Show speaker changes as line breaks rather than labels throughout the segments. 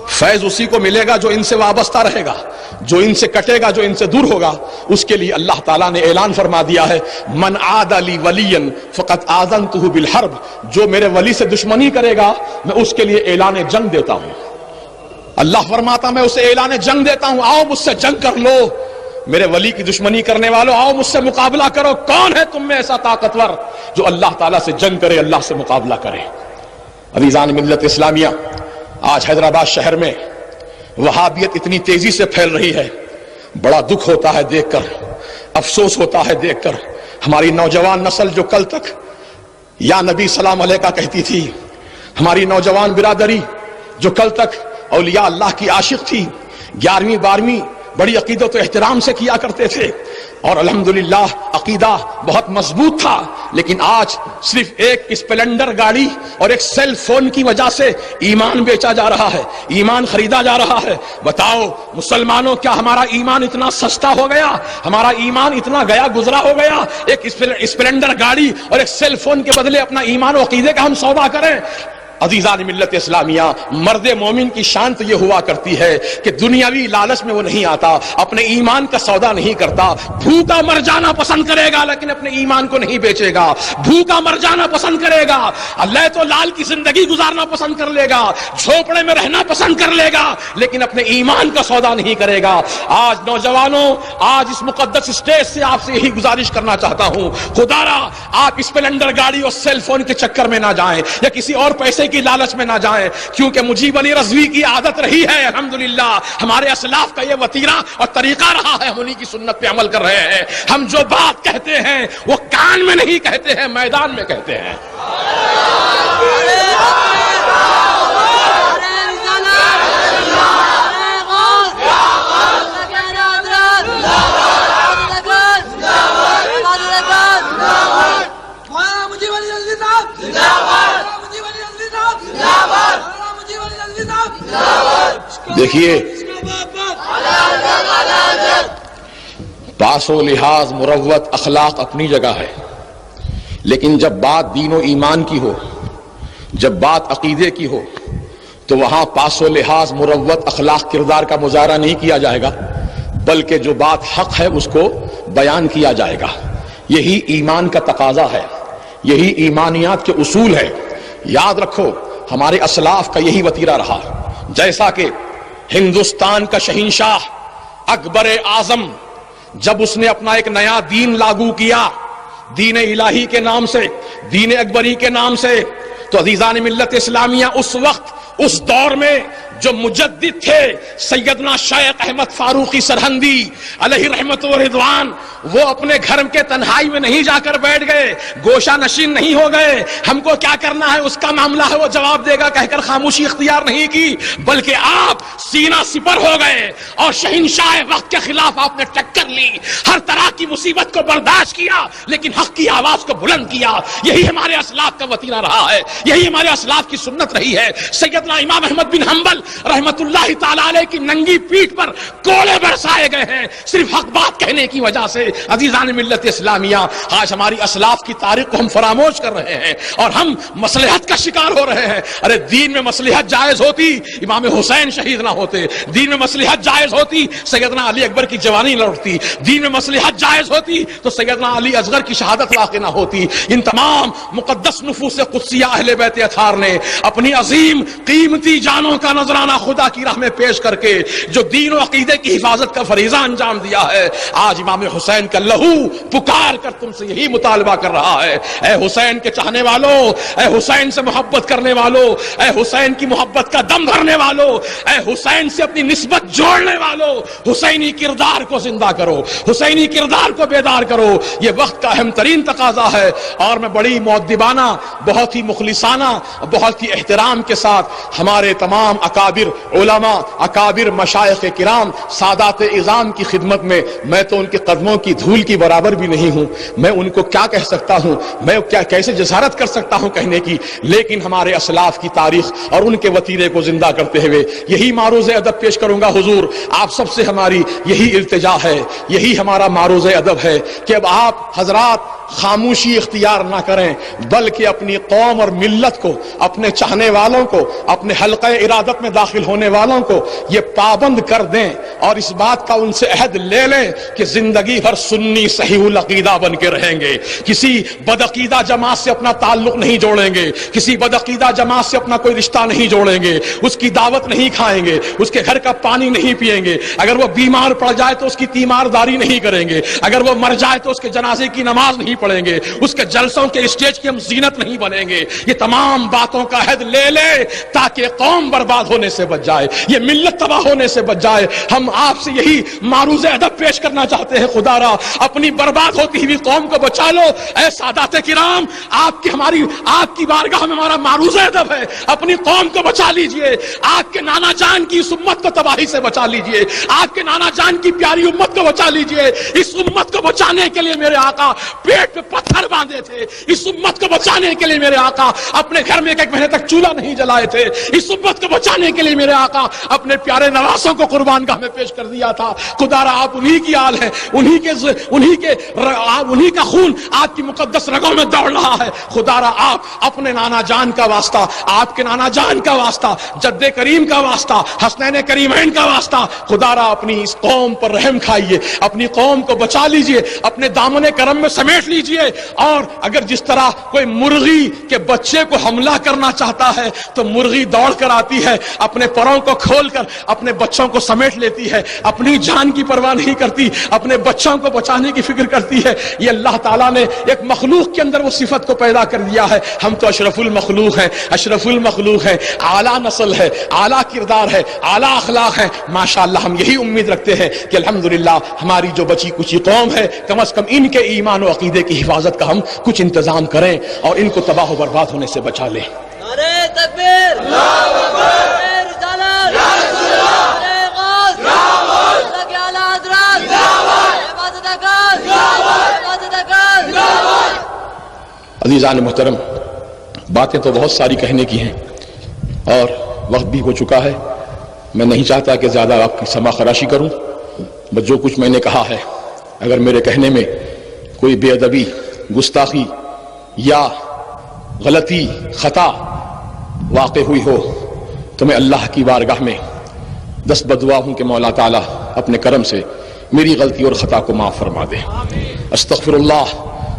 فیض اسی کو ملے گا جو ان سے وابستہ رہے گا، جو ان سے کٹے گا، جو ان سے دور ہوگا، اس کے لیے اللہ تعالیٰ نے اعلان فرما دیا ہے من عاد لی ولیا فقد آذنتہ بالحرب، جو میرے ولی سے دشمنی کرے گا میں اس کے لیے اعلان جنگ دیتا ہوں۔ اللہ فرماتا میں اسے اعلان جنگ دیتا ہوں، آؤ مجھ سے جنگ کر لو، میرے ولی کی دشمنی کرنے والوں آؤ مجھ سے مقابلہ کرو۔ کون ہے تم میں ایسا طاقتور جو اللہ تعالیٰ سے جنگ کرے، اللہ سے مقابلہ کرے؟ عزیزان ملت اسلامیہ، آج حیدرآباد شہر میں وہابیت اتنی تیزی سے پھیل رہی ہے، بڑا دکھ ہوتا ہے دیکھ کر، افسوس ہوتا ہے دیکھ کر۔ ہماری نوجوان نسل جو کل تک یا نبی سلام علیہ کا کہتی تھی، ہماری نوجوان برادری جو کل تک اولیاء اللہ کی عاشق تھی، 11ویں 12ویں بڑی عقیدت و احترام سے کیا کرتے تھے اور الحمدللہ عقیدہ بہت مضبوط تھا، لیکن آج صرف ایک اسپلنڈر گاڑی اور ایک سیل فون کی وجہ سے ایمان بیچا جا رہا ہے، ایمان خریدا جا رہا ہے۔ بتاؤ مسلمانوں، کیا ہمارا ایمان اتنا سستا ہو گیا، ہمارا ایمان اتنا گیا گزرا ہو گیا، ایک اسپلنڈر گاڑی اور ایک سیل فون کے بدلے اپنا ایمان و عقیدے کا ہم سودا کریں؟ عزیزان ملت اسلامیہ، مرد مومن کی شان تو یہ ہوا کرتی ہے کہ دنیاوی لالچ میں وہ نہیں آتا، اپنے ایمان کا سودا نہیں کرتا۔ بھوکا مر جانا پسند کرے گا لیکن اپنے ایمان کو نہیں بیچے گا، بھوکا مر جانا پسند کرے گا، اللہ تو لال کی زندگی گزارنا پسند کر لے گا، جھوپڑے میں رہنا پسند کر لے گا، لیکن اپنے ایمان کا سودا نہیں کرے گا۔ آج نوجوانوں، آج اس مقدس اسٹیج سے آپ سے یہی گزارش کرنا چاہتا ہوں، خدا را آپ اسپلنڈر گاڑی اور سیل فون کے چکر میں نہ جائیں یا کسی اور پیسے کی لالچ میں نہ جائیں، کیونکہ مجیب علی رضوی کی عادت رہی ہے، الحمدللہ ہمارے اسلاف کا یہ وتیرہ اور طریقہ رہا ہے، ہم انہی کی سنت پہ عمل کر رہے ہیں۔ ہم جو بات کہتے ہیں وہ کان میں نہیں کہتے ہیں، میدان میں کہتے ہیں۔ دیکھیے، پاس و لحاظ مروت اخلاق اپنی جگہ ہے، لیکن جب بات دین و ایمان کی ہو، جب بات عقیدے کی ہو، تو وہاں پاس و لحاظ مروت اخلاق کردار کا مظاہرہ نہیں کیا جائے گا، بلکہ جو بات حق ہے اس کو بیان کیا جائے گا۔ یہی ایمان کا تقاضا ہے، یہی ایمانیات کے اصول ہے۔ یاد رکھو ہمارے اسلاف کا یہی وتیرہ رہا، جیسا کہ ہندوستان کا شہنشاہ اکبر اعظم جب اس نے اپنا ایک نیا دین لاگو کیا، دین الہی کے نام سے، دین اکبری کے نام سے، تو عزیزان ملت اسلامیہ اس وقت اس دور میں جو مجدد تھے سیدنا شیخ احمد فاروقی سرہندی علیہ رحمت و رضوان، وہ اپنے گھر کے تنہائی میں نہیں جا کر بیٹھ گئے، گوشہ نشین نہیں ہو گئے، ہم کو کیا کرنا ہے اس کا معاملہ ہے وہ جواب دے گا کہہ کر خاموشی اختیار نہیں کی، بلکہ آپ سینہ سپر ہو گئے اور شہنشاہ وقت کے خلاف آپ نے ٹکر لی، ہر طرح کی مصیبت کو برداشت کیا لیکن حق کی آواز کو بلند کیا۔ یہی ہمارے اسلاف کا وتیرہ رہا ہے، یہی ہمارے اسلاف کی سنت رہی ہے۔ سیدنا امام احمد بن حنبل رحمت اللہ تعالی علیہ کی ننگی پیٹھ پر کوڑے برسائے گئے ہیں صرف حق بات کہنے کی وجہ سے۔ عزیزان ملت اسلامیہ، آج ہماری اسلاف کی تاریخ کو ہم فراموش کر رہے ہیں اور ہم مصلحت کا شکار ہو رہے ہیں۔ ارے دین میں مصلحت جائز ہوتی امام حسین شہید نہ ہوتے، دین میں مصلحت جائز ہوتی سیدنا علی اکبر کی جوانی لوٹتی، دین میں مصلحت جائز ہوتی تو سیدنا علی اصغر کی شہادت واقع نہ ہوتی۔ ان تمام مقدس نفوس قدسیہ اہل بیت اطہار نے اپنی عظیم قیمتی جانوں کا نذرانہ خدا کی راہ میں پیش کر کے جو دین و عقیدے کی حفاظت کا فریضہ انجام دیا ہے، آج امام حسین کا لہو پکار کر تم سے یہی مطالبہ کر رہا ہے، اے حسین کے چاہنے والوں، اے حسین سے محبت کرنے والوں، اے حسین کی محبت کا دم بھرنے والوں، اے حسین سے اپنی نسبت جوڑنے والوں، حسینی کردار کو زندہ کرو، حسینی کردار کو بیدار کرو۔ یہ وقت کا اہم ترین تقاضا ہے اور میں بڑی مؤدبانہ، بہت ہی مخلصانہ، بہت ہی احترام کے ساتھ ہمارے تمام اکابر علماء، اکابر مشائخ کرام، سادات اعظام کی خدمت میں تو ان کے قدموں کی دھول کی برابر بھی نہیں ہوں، میں ان کو کیا کہہ سکتا ہوں، میں کیسے جسارت کر سکتا ہوں کہنے کی، لیکن ہمارے اسلاف کی تاریخ اور ان کے وتیرے کو زندہ کرتے ہوئے یہی معروض ادب پیش کروں گا۔ حضور آپ سب سے ہماری یہی التجا ہے، یہی ہمارا معروض ادب ہے کہ اب آپ حضرات خاموشی اختیار نہ کریں بلکہ اپنی قوم اور ملت کو، اپنے چاہنے والوں کو، اپنے حلقہ ارادت میں داخل ہونے والوں کو یہ پابند کر دیں اور اس بات کا ان سے عہد لے لیں کہ زندگی بھر سنی صحیح العقیدہ بن کے رہیں گے، کسی بدعقیدہ جماعت سے اپنا تعلق نہیں جوڑیں گے، کسی بدعقیدہ جماعت سے اپنا کوئی رشتہ نہیں جوڑیں گے، اس کی دعوت نہیں کھائیں گے، اس کے گھر کا پانی نہیں پیئیں گے، اگر وہ بیمار پڑ جائے تو اس کی تیمارداری نہیں کریں گے، اگر وہ مر جائے تو اس کے جنازے کی نماز نہیں پڑھیں گے، اس کے جلسوں کے اسٹیج کی ہم زینت نہیں بنیں گے۔ یہ تمام باتوں کا عہد لے لے تاکہ قوم برباد ہونے سے بچ جائے، یہ ملت تباہ ہونے سے بچ جائے۔ ہم آپ سے یہی معروض ادب پیش کرنا چاہتے ہیں، خدا را اپنی برباد ہوتی ہوئی قوم کو بچا لو۔ اے سادات کرام، آپ کی بارگاہ میں ہمارا معروض ادب ہے، اپنی قوم کو بچا لیجئے، آپ کے نانا جان کی اس امت کو تباہی سے بچا لیجئے، آپ کے نانا جان کی پیاری امت کو بچا لیجئے۔ اس امت کو بچانے کے لیے میرے آقا پیٹ پہ پتھر باندھے تھے، اس امت کو بچانے کے لیے میرے آقا اپنے گھر میں ایک مہینے تک چولہا نہیں جلائے تھے، اس امت کو بچانے کے لیے میرے آقا اپنے پیارے نواسوں کو قربان گاہ میں پیش کر دیا تھا۔ خدا را آپ انہی کی آل ہیں، انہی کا خون آپ کی مقدس رگوں میں دوڑ رہا ہے۔ خدا را آپ اپنے نانا جان کا واسطہ، آپ کے نانا جان کا واسطہ، جد کریم کا واسطہ، حسنین کریمین کا واسطہ، خدا را اپنی اس قوم پر رحم کھائیے، اپنی قوم کو بچا لیجئے، اپنے دامن کرم میں سمیٹ لیجئے۔ اور اگر جس طرح کوئی مرغی کے بچے کو حملہ کرنا چاہتا ہے تو مرغی دوڑ کر آتی ہے، اپنے پروں کو کھول کر اپنے بچوں کو سمیٹ لیتی ہے، اپنی جان کی پرواہ نہیں کرتی، اپنے بچوں کو بچانے کی فکر کرتی ہے۔ یہ اللہ تعالیٰ نے ایک مخلوق کے اندر وہ صفت کو پیدا کر دیا ہے۔ ہم تو اشرف المخلوق ہیں، اشرف المخلوق ہیں، اعلیٰ نسل ہے، اعلیٰ کردار ہے، اعلیٰ اخلاق ہے۔ ماشاءاللہ ہم یہی امید رکھتے ہیں کہ الحمدللہ ہماری جو بچی کچی قوم ہے کم از کم ان کے ایمان و عقیدے کی حفاظت کا ہم کچھ انتظام کریں اور ان کو تباہ و برباد ہونے سے بچا لیں۔
نعرہ تکبیر، اللہ اکبر، نعرہ رسالت، یا رسول اللہ، نعرہ غوث، یا غوث، اللہ کے اعلیٰ حضرات، یا غوث، عبادت اکبر، یا غوث، عبادت اکبر، یا غوث۔
عزیزان محترم، باتیں تو بہت ساری کہنے کی ہیں اور وقت بھی ہو چکا ہے، میں نہیں چاہتا کہ زیادہ آپ کی سما خراشی کروں، بس جو کچھ میں نے کہا ہے اگر میرے کہنے میں کوئی بے ادبی، گستاخی یا غلطی، خطا واقع ہوئی ہو تو میں اللہ کی بارگاہ میں دست بدعا ہوں کہ مولا تعالیٰ اپنے کرم سے میری غلطی اور خطا کو معاف فرما دے۔ استغفر اللہ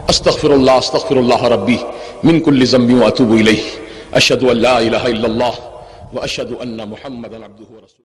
استغفر اللہ استغفر اللہ ربی من کل ذنب واتوب الیہ، اشہد ان لا الہ الا اللہ واشہد ان محمدا عبدہ ورسولہ۔